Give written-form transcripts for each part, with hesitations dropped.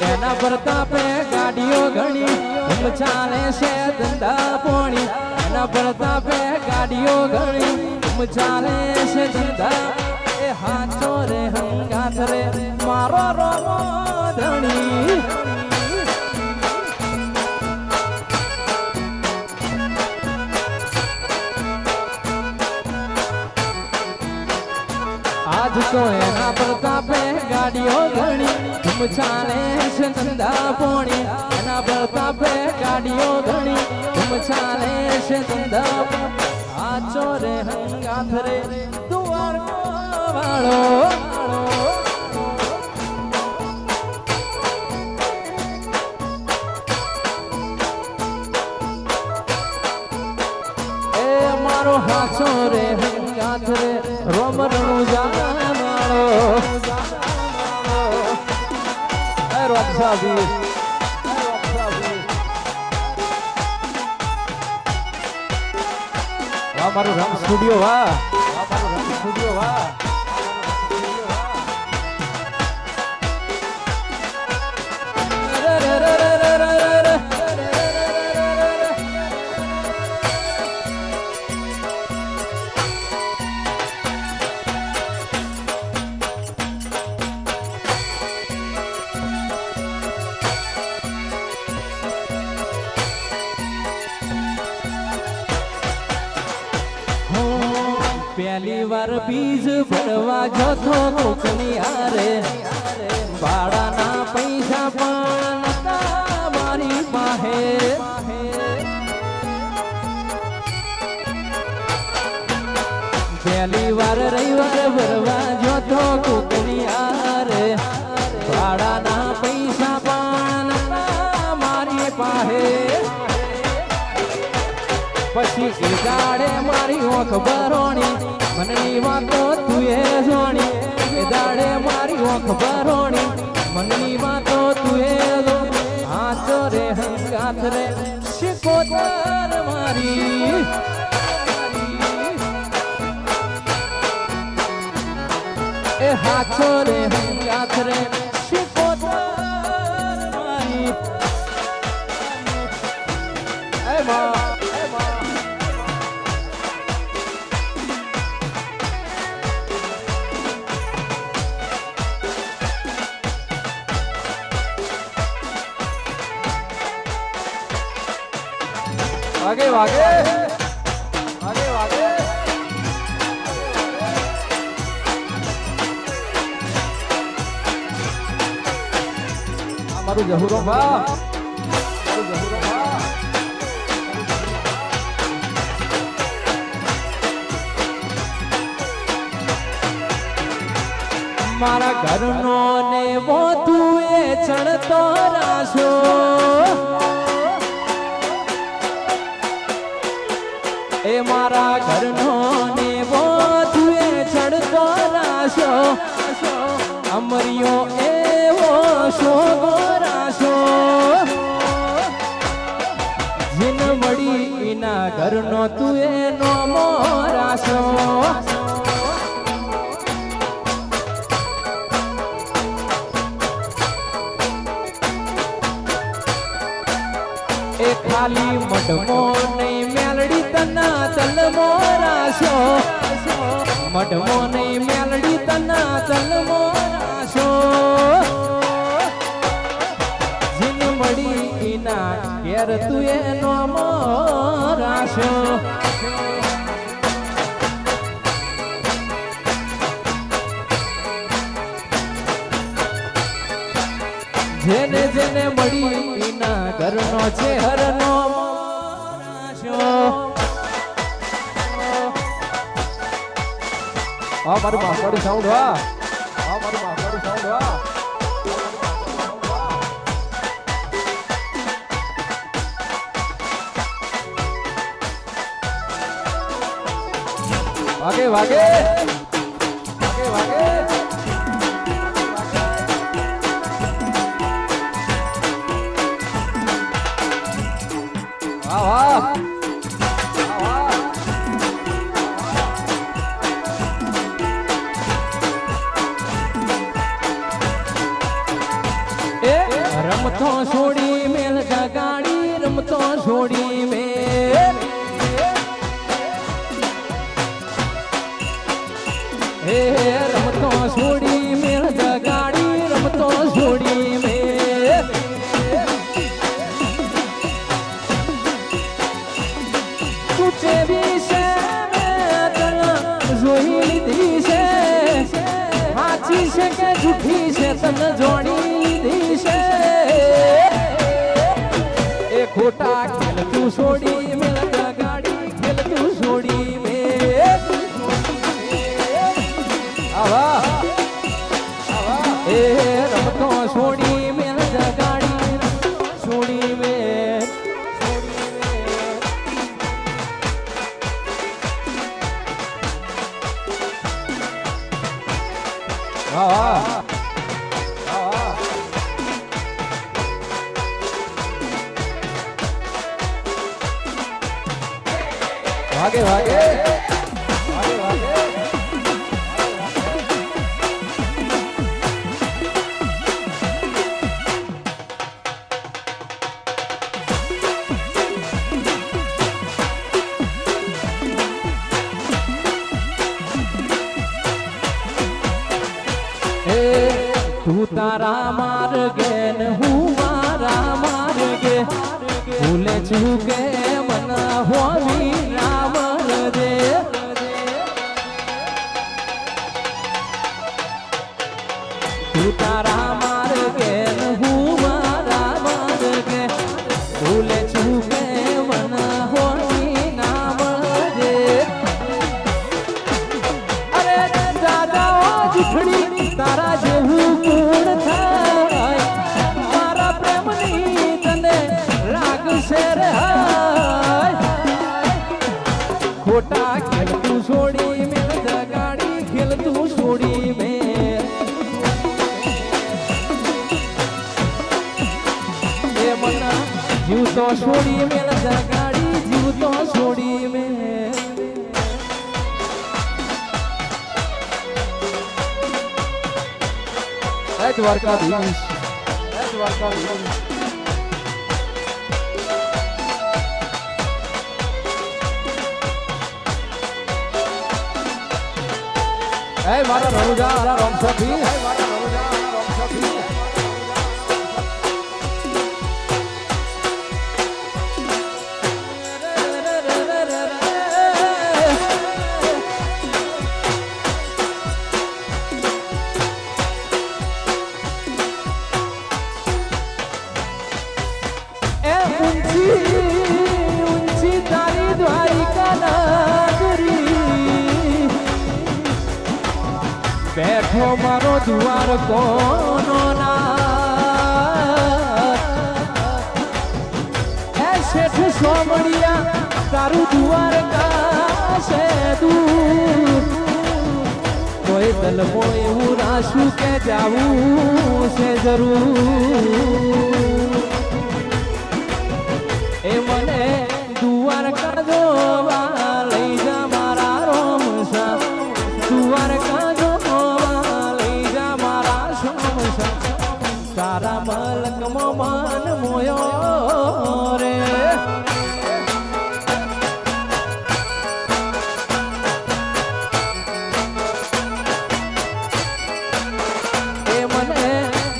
એના પ્રતાપે ગાડીઓ ઘણી ધૂમ ચાલે છે ધંધા પોણી એના પ્રતાપે ગાડીઓ ઘણી ધૂમ ચાલે છે ધંધા એ હાચો રે હંગાથ રે મારો રોમો ધણી આજ તો એના પ્રતાપે ગાડીઓ ઘણી ધૂમ ચાલે છે ધંધા પોણી એના પ્રતાપે ગાડીઓ ઘણી ધૂમ ચાલે છે ધંધા આચો રે હંગાથ રે દ્વારકો વાળો એ મારો હાચો રે હંગાથ રે રોમ રણુજા મારું રંગ સ્ટુડિયો વાહ મારું રંગ સ્ટુડિયો વાહ પહેલી વાર બીજ ભરવા જતો કોકની હારે ભાડાના પૈસા પણ નતા મારી પાસે પહેલી વાર રવિવાર ભરવા જતો કોકની હારે ભાડાના પૈસા પણ નતા મારી પાસે પછી એ દાડે મારી ઓંખ ભરોણી મનની વાતો તું એ જોણી એ દાડે મારી ઓંખ ભરોણી મનની વાતો તું એ જોણી હાચો રે હંગાથ રે શિકોતર મારી એ હાચો રે હંગાથ રે શિકોતર મારી એ માં आगे आगे आगे आगे हमारू जहूरो बा मारा घरनो ने वो तू ए चढ़तो राशो ए मारा घरनो ने वो तुए चढ़तो राशो अमरियो एवो शोगो राशो जिन मड़ी इना घरनो तुए नोमो राशो ए खाली मडमो नहीं मेलड़ी तना तलमो राशो मडमो नहीं मेलड़ी तना तलमो राशो जिन मड़ी इना घेर तुए नोमो राशो जेने जेने मड़ी इना घरनो चेहरनो राशो मारू मारू साउंड वा मारू मारू साउंड वा वागे वागे वागे वागे वाह वाह રમતો છોડી મેલ જગાડી રમતો છોડી મેલ હે રમતો છોડી મેલ જગાડી રમતો છોડી મેલ તું ચેવી છે જોઈ લીધી છે સાચી છે કે જૂઠી છે તને જોડી લીધી છે એ ખોટા ખેલ તું છોડી મેલ ગાડી ખેલ તું છોડી મેલ આવા એ રમતો છોડી મેલ ગાડી છોડી મેલ भागे भागे भागे भागे तू तारा मार गे न हूँ मारा मार गे भूले चूके मना होवी राम दे तू तारा मार गे न हूँ मारा मार गे भूले चूके मना होवी नाम दे अरे दादा जुठड़ी तारा जेहू गुण थाय मारा प्रेमनी तने राग से रे खोटा खेल तू छोड़ी मेल जगाड़ी खेल तू छोड़ी मेल ये मना जीव तो छोड़ी मेल जगाड़ी जीव तो छोड़ी मेल द्वारकाधीश है मारा रनुजा मारा रामसभी है मारा रनुजा मारा रामसभी ऊंची तारी द्वारिका नागरी बैठो मारो द्वार कोनो ना सेठ सोमड़िया तारू द्वार का से दूर कोई दल मोय राशु के जाऊ से जरूर ए मने द्वारका जोवा लई जा मारा रोमसा द्वारका जोवा लई जा मारा सोमसा तारा मलक मन मोयो रे ए मने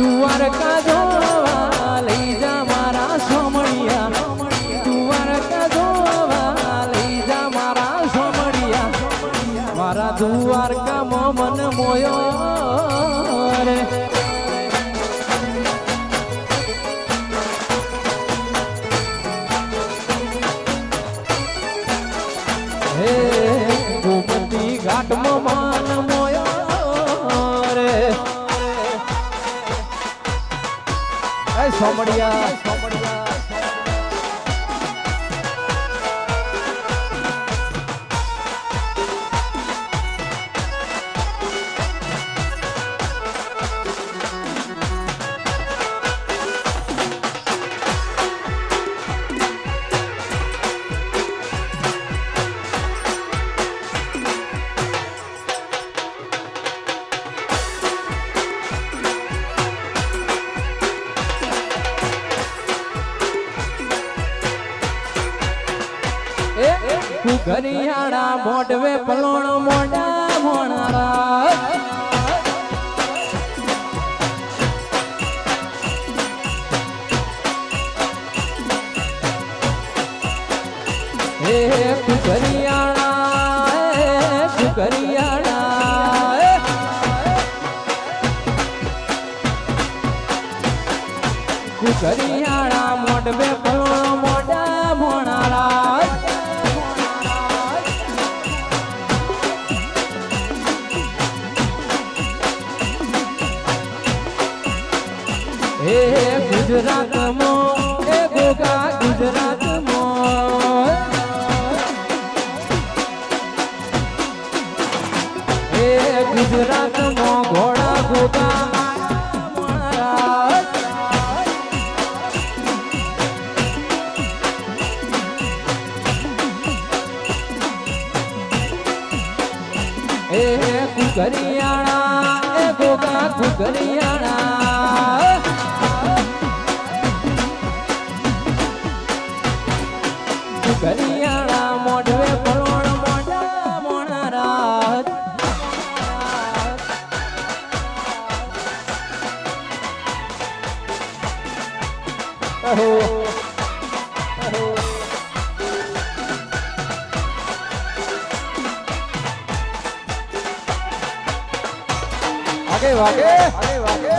द्वारका जोवा लई जा मारा सोमड़िया मारा द्वारका मन मोयो रे हे गोमती घाट मन मोयो रे सोमड़िया सोमड़िया કુકરિયાણા મોઢવે પલોણ મોઢા મોણારા હે કુકરિયાણા કુકરિયાણા કુકરિયાણા મોઢવે પલોણ મોઢા મોણારા ગુજરાત મો એ ગોગા ગુજરાત મો એ ગુજરાત મો ઘોડા ગોગા એ કુકરિયાણા એ ગોગા કુકરિયાણા કરિયાણા મોઢવે પલોણ મોઢા મોણારા આગે વાગે આગે વાગે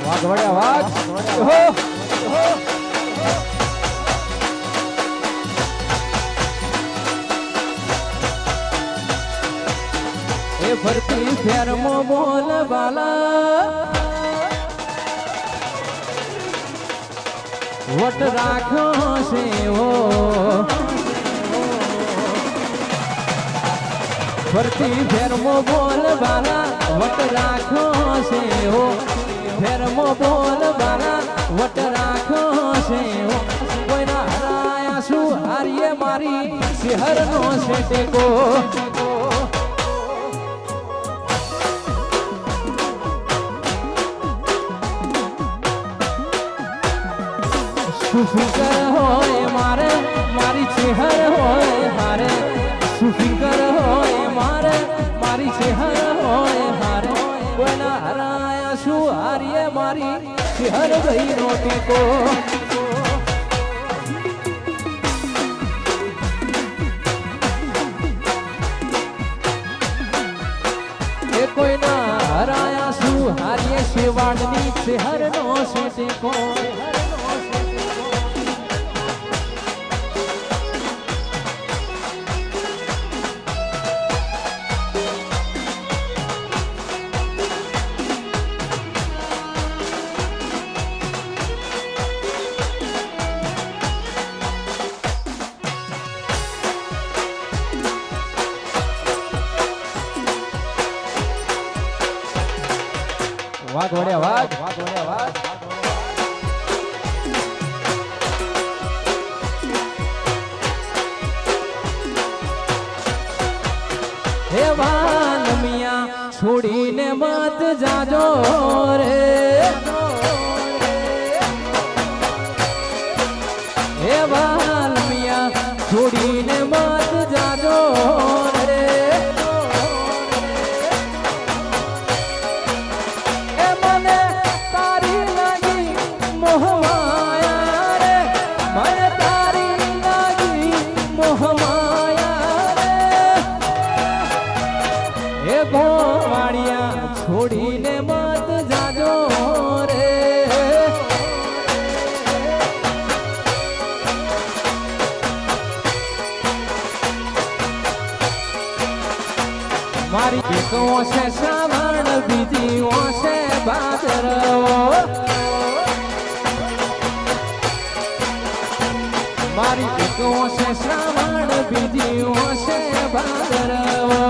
વાઘ વડ્યા વાઘ એ ફરતી ફેરમો બોલ બાલા વટ રાખ્યો છે ઓ ફરતી ફેરમો બોલ બાલા વટ રાખ્યો છે ઓ ફેરમો બોલ બાલા વટ રાખ્યો છે કોઈના હરાયા શું હારીએ મારી શહેરનો છે ટેકો સુફિકર હોય મારે મારી શહેર હોય હારે સુફિકર હોય મારે મારી શહેર હોય હારે કોઈના હરાયા શું હારીએ મારી શહેર ગઈ નો ટેકો એ કોઈના હરાયા શું હારીએ શેવાડની શહેર નો છે ટેકો વાઘ વડ્યા વાઘ વાઘ વડ્યા વાઘ હે વાલમિયા છોડીને મત જાજો રે હે વાલમિયા છોડીને મત જાજો રે મોહમાયા છોડીને મત જાજો રે મારી એક ઓશે શ્રાવણ બીજી ઓશે ભાદરવો મારી એક ઓશે શ્રાવણ બીજી ઓશે ભાદરવો